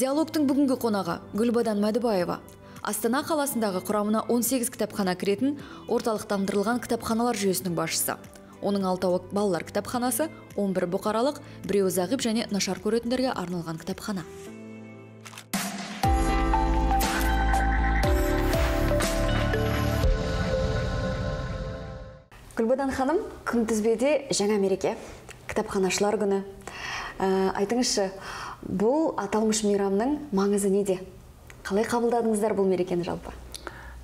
Диалогтың бүгінгі қонағы Гүлбадан Мәдібаева. Астана қаласындағы құрамына 18 кітапхана кіретін орталықтандырылған кітапханалар жүйесінің басшысы. Оның 6 балалар кітапханасы, 11 бұқаралық, 1 зағип және нашар көретіндерге арналған кітапхана. Гүлбадан ханым, күнтізбеде жаңа мереке, кітапханашылар күні. Айтыңызшы, бұл аталмыш мейрамның маңызы неде? Қалай қабылдадыңыздар бұл мерекені жалпы?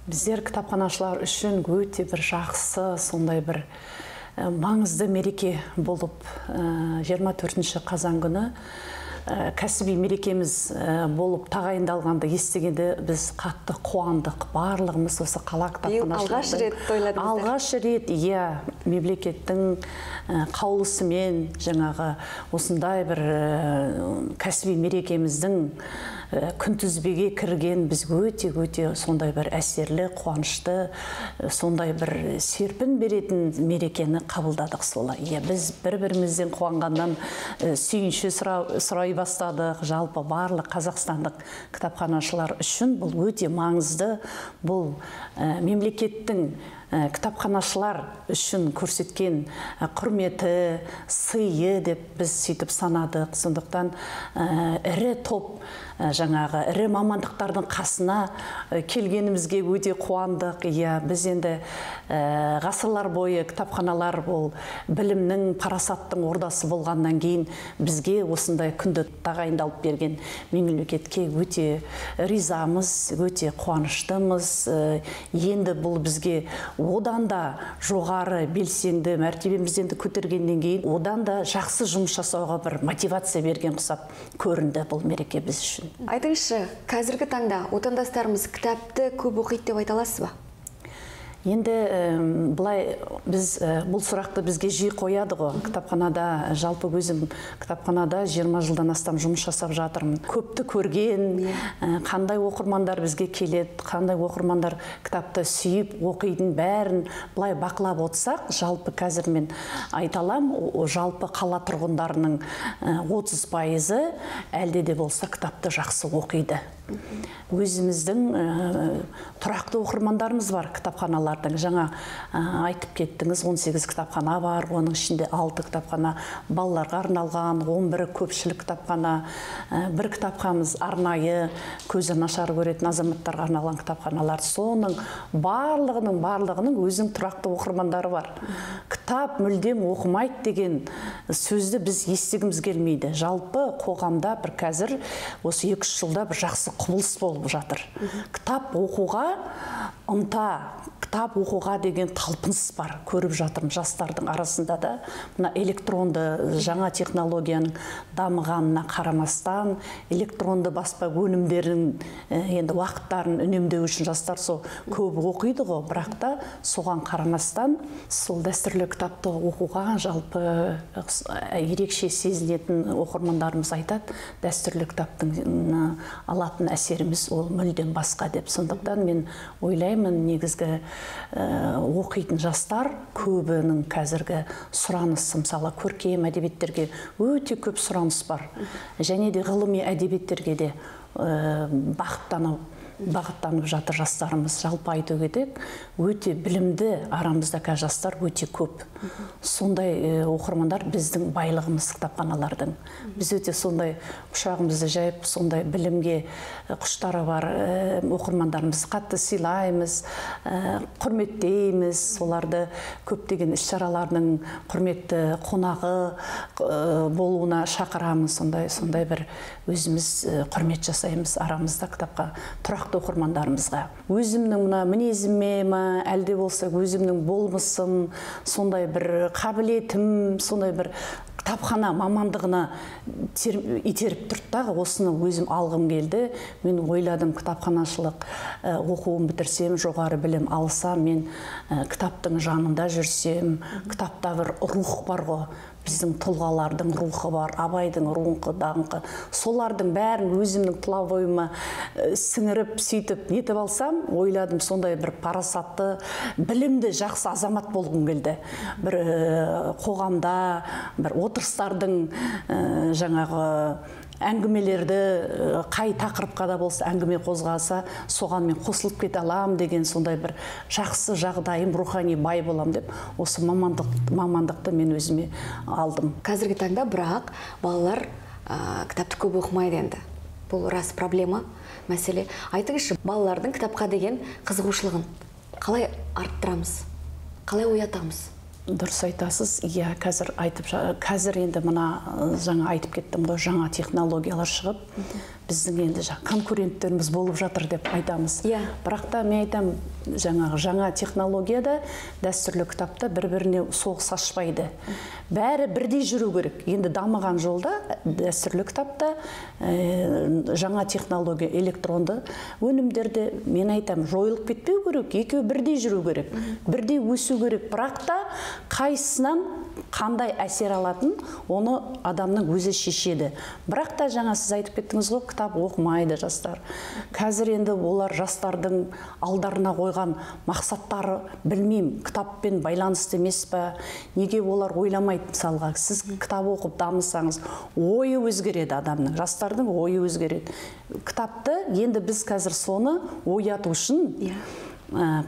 Біздер кітапханашылар үшін өте бір жақсы, сондай бір маңызды мереке болып 24 қазан күні кәсіби мерекеміз болып тағайындалғанды естігенде біз қатты қуандық. Барлығымыз осы қала кітапханашылардың алғаш рет тойладыңыздар. Алғаш рет, мемлекеттің қаулысымен жаңағы осындай бір кәсіби мерекеміздің күнтізбеге кірген біз өте сондай бір әсерлі, қуанышты, сондай бір серпін беретін мерекені қабылдадық солай. Біз бір-бірімізден қуанғаннан сүйінші сұрай бастадық. Жалпы барлық қазақстандық кітапханашылар үшін бұл өте маңызды. Бұл мемлекеттің кітапханашылар үшін көрсеткен құрметі, сыйы деп біз сөйтіп санадық. Сондықтан ірі топ, жаңағы ірі мамандықтардың қасына келгенімізге өте қуандық. Біз енді ғасырлар бойы кітапханалар бұл білімнің, парасаттың ордасы болғаннан кейін бізге осындай күнді тағайындалып берген мемлекетке өте ризамыз, өте қуаныштымыз. Енді бұл бізге одан да жоғары белсенді мәртебемізден көтергеннен кейін одан да жақсы жұмыс жасауға бір мотивация берген құсап көрінді бұл мереке біз үшін. Айтыңызшы, қазіргі таңда отандастарымыз кітапты көп оқиды деп айта аласыз ба? Енді бұлай біз бұл сұрақты бізге жиі қояды ғой. Кітапханада, жалпы өзім кітапханада 20 жылдан астам жұмыс жасап жатырмын. Көпті көрген, қандай оқырмандар бізге келеді, қандай оқырмандар кітапты сүйіп оқитын бәрін бұлай бақылап отырсақ, жалпы қазір мен айталам, жалпы қала тұрғындарының 30% әлде де болса кітапты жақсы оқиды. Өзіміздің тұрақты оқырмандарымыз бар кітапханалардың. Жаңа айтып кеттіңіз, 18 кітапхана бар, оның ішінде 6 кітапхана балаларға арналған, 11 көпшілік кітапхана, бір кітапханамыз арнайы көзі нашар көретін азаматтарға арналған кітапханалар. Соның барлығының өзінің тұрақты оқырмандары бар. Кітап мүлдем оқымайды деген сөзді біз естігіміз келмейді. Жалпы қоғамда бір қазір осы 2-3 жылда бір жақсы құбылыс болып жатыр. Кітап оқуға ынта, кітап оқуға деген талпыныс бар. Көріп жатырмын жастардың арасында да. Мына электронды жаңа технологияның дамығанына қарамастан, электронды баспа өнімдерін енді уақыттарын үнемдеу үшін жастар сол көп оқиды ғой, бірақ та соған қарамастан сол дәстүрлі кітапты оқуға жалпы ерекше сезінетін оқырмандарымыз айтады. Дәстүрлі кітаптың алатын әсеріміз ол мүлдем басқа деп. Сондықтан мен ойлаймын, негізгі оқитын жастар көбінің қазіргі сұранысы, мысалы көркем әдебиеттерге өте көп сұраныс бар. Және де ғылыми әдебиеттерге де бағыттанып жатыр жастарымыз. Жалпы айту керек, өте білімді арамызда жастар өте көп. Сондай оқырмандар біздің байлығымыз кітапханалардың. Біз өте сондай құшағымызды жайып, сондай білімге құштары бар оқырмандарымыз қатты сыйлаймыз, құрметтейміз. Соларды көптеген іс-шаралардың құрметті қонағы болуына шақырамыз. Сондай бір өзіміз құрмет жасаймыз арамызда кітапқа тұрақты оқырмандарымызға. Өзімнің мына мінезіме әлде болса өзімнің болмысым, сондай бір қабілетім, сондай бір кітапхана мамандығына итеріп тұрттағы осыны өзім алғым келді. Мен ойладым, кітапханашылық оқуын бітірсем, жоғары білім алсам, мен кітаптың жанында жүрсем, кітапта бір рух бар ғой. Біздің тұлғалардың рухы бар, Абайдың рухы, даңқы. Солардың бәрін өзімнің тұла бойыма сіңіріп, сөйтіп нетіп алсам, ойладым, сондай бір парасатты, білімді, жақсы азамат болғым келді. Бір қоғамда, бір отырыстардың жаңағы әңгімелерді қай тақырыпқа да болса әңгіме қозғаса, соған мен қосылып кете алам деген сондай бір жақсы жағдайым, рухани бай болам деп, осы мамандықты мен өзіме алдым. Қазіргі таңда бірақ балалар кітапты көп оқымайды енді. Бұл рас проблема, мәселе. Айтыңызшы, балалардың кітапқа деген қызығушылығын қалай арттырамыз? Қалай оятамыз? Дұрыс айтасыз. Иә, қазір енді мына жаңа айтып кеттім ғой, жаңа технологиялар шығып, біздің енді конкуренттеріміз болып жатыр деп айтамыз. Бірақ та мен айтам, жаңа технологияда, дәстүрлі кітапта бір-біріне соғыс ашпайды. Бәрі бірдей жүру керек. Енді дамыған жолда дәстүрлі кітапта жаңа технология, электронды өнімдерді мен айтам, жойылып кетпеу керек, екеуі бірдей жүру керек, бірдей өсу керек. Бірақ та қайсынан қандай әсер алатын, оны адамның өзі шешеді. Бірақ та жаңа сіз айтып кеттіңіз ғой, кітап оқымайды жастар. Қазір енді олар жастардың алдарына қойған мақсаттары білмеймін, кітаппен байланысты емес па, неге олар ойламайды. Мысалға, сіз кітап оқып дамысаңыз, ойы өзгереді адамның, жастардың ойы өзгереді. Кітапты енді біз қазір соны ояту үшін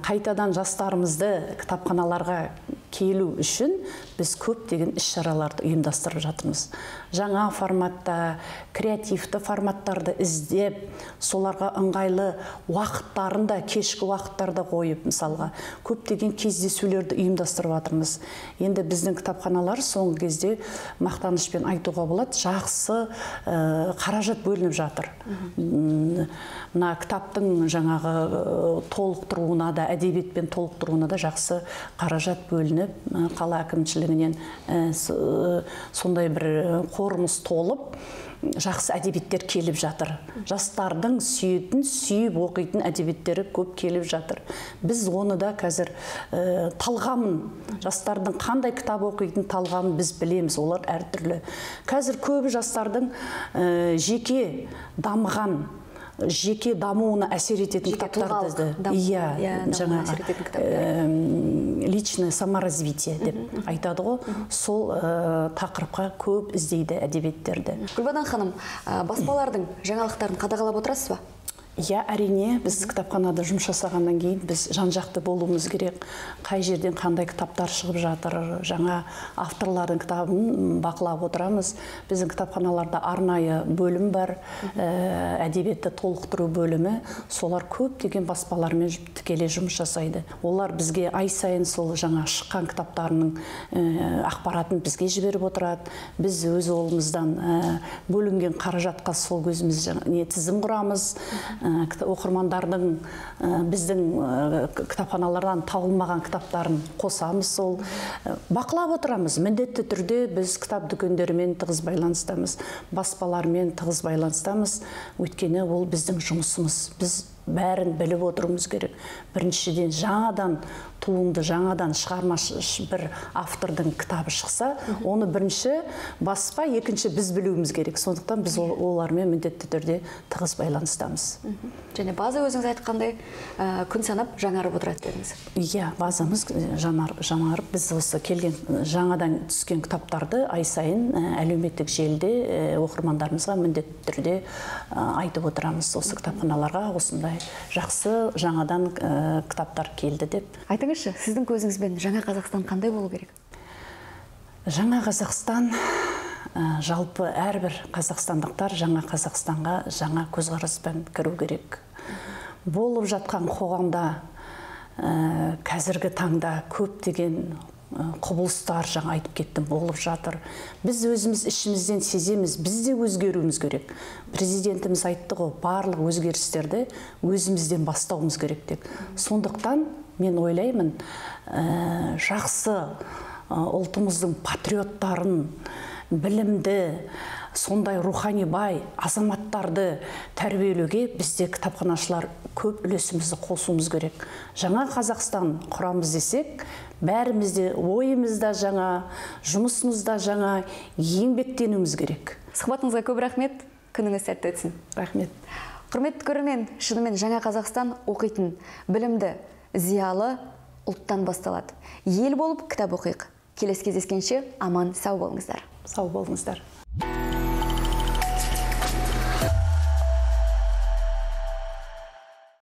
қайтадан жастарымызды кітапханаларға келу үшін біз көптеген іс-шараларды ұйымдастырып жатырмыз. Жаңа форматта, креативті форматтарды іздеп, соларға ыңғайлы уақыттарында, кешкі уақыттарда қойып, мысалға, көптеген кездесулерді ұйымдастырып жатырмыз. Енді біздің кітапханалар соңғы кезде мақтанышпен айтуға болады, жақсы қаражат бөлініп жатыр. Мына кітаптың жаңағы толықтыруына да, әдебиетпен толықтыруына да жақсы қаражат бөлініп, қала әкімшілігінен сондай бір қорымыз толып, жақсы әдебиеттер келіп жатыр. Жастардың сүйетін, сүйіп оқитын әдебиеттері көп келіп жатыр. Біз оны да қазір талғамын, жастардың қандай кітап оқитын талғамын біз білеміз, олар әртүрлі. Қазір көбі жастардың жеке дамыған, жеке дамуына әсер ететін кітаптарды. Личное саморазвитие деп айтады ғой, сол тақырыпқа көп іздейді әдебиеттерді. Гүлбадан ханым, баспалардың жаңалықтарын қадағалап отырасыз ба? Иә, әрине, біз кітапханада жұмыс жасағаннан кейін біз жан-жақты болуымыз керек. Қай жерден қандай кітаптар шығып жатыр, жаңа авторлардың кітабын бақылап отырамыз. Біздің кітапханаларда арнайы бөлім бар, әдебиетті толықтыру бөлімі. Солар көптеген баспалармен тікелей жұмыс жасайды. Олар бізге ай сайын сол жаңа шыққан кітаптарының ақпаратын бізге жіберіп отырады. Біз өз қолымыздан бөлінген қаражатқа сол көзіміз тізім құрамыз. Оқырмандардың біздің кітапханалардан табылмаған кітаптарын қосамыз, сол бақылап отырамыз. Міндетті түрде біз кітап дүкендерімен тығыз байланыстамыз, баспалармен тығыз байланыстамыз. Өйткені ол біздің жұмысымыз. Біз бәрін біліп отыруымыз керек. Біріншіден жаңадан туынды, жаңадан шығармашы бір автордың кітабы шықса, оны бірінші баспа, екінші біз білуіміз керек. Сондықтан біз олармен міндетті түрде тығыз байланыстамыз. Және база өзіңіз айтқандай күн санап жаңарып отырады дедіңіз. Иә, базамыз жаңарып, біз осы келген жаңадан түскен кітаптарды ай сайын әлеуметтік желіде оқырмандарымызға міндетті түрде айтып отырамыз. Осы кітапханаларға осындай жақсы жаңадан кітаптар келді деп. Айтыңызшы, сіздің көзіңізбен жаңа Қазақстан қандай болу керек? Жаңа Қазақстан, жалпы әрбір қазақстандықтар жаңа Қазақстанға жаңа көзқараспен кіру керек. Болып жатқан қоғамда қазіргі таңда көптеген құбылыстар, жаңа айтып кеттім, болып жатыр. Біз өзіміз ішімізден сеземіз, біз де өзгеруіміз керек. Президентіміз айтты ғой, барлық өзгерістерді өзімізден бастауымыз керек деп. Сондықтан мен ойлаймын, жақсы ұлтымыздың патриоттарын, білімді, сондай рухани бай азаматтарды тәрбиелеуге бізде кітапханашылар көп үлесімізді қосуымыз керек. Жаңа Қазақстан құрамыз десек, бәрімізде ойымызда жаңа, жұмысымызда жаңа, еңбектенуіміз керек. Сұхбатыңызға көп рахмет, күніңіз сәтті өтсін. Рахмет. Құрметті көрермен, шынымен жаңа Қазақстан оқитын, білімді, зиялы ұлттан басталады. Ел болып кітап оқиық. Келесі кездескенше аман сау болыңыздар. Сау болыңыздар.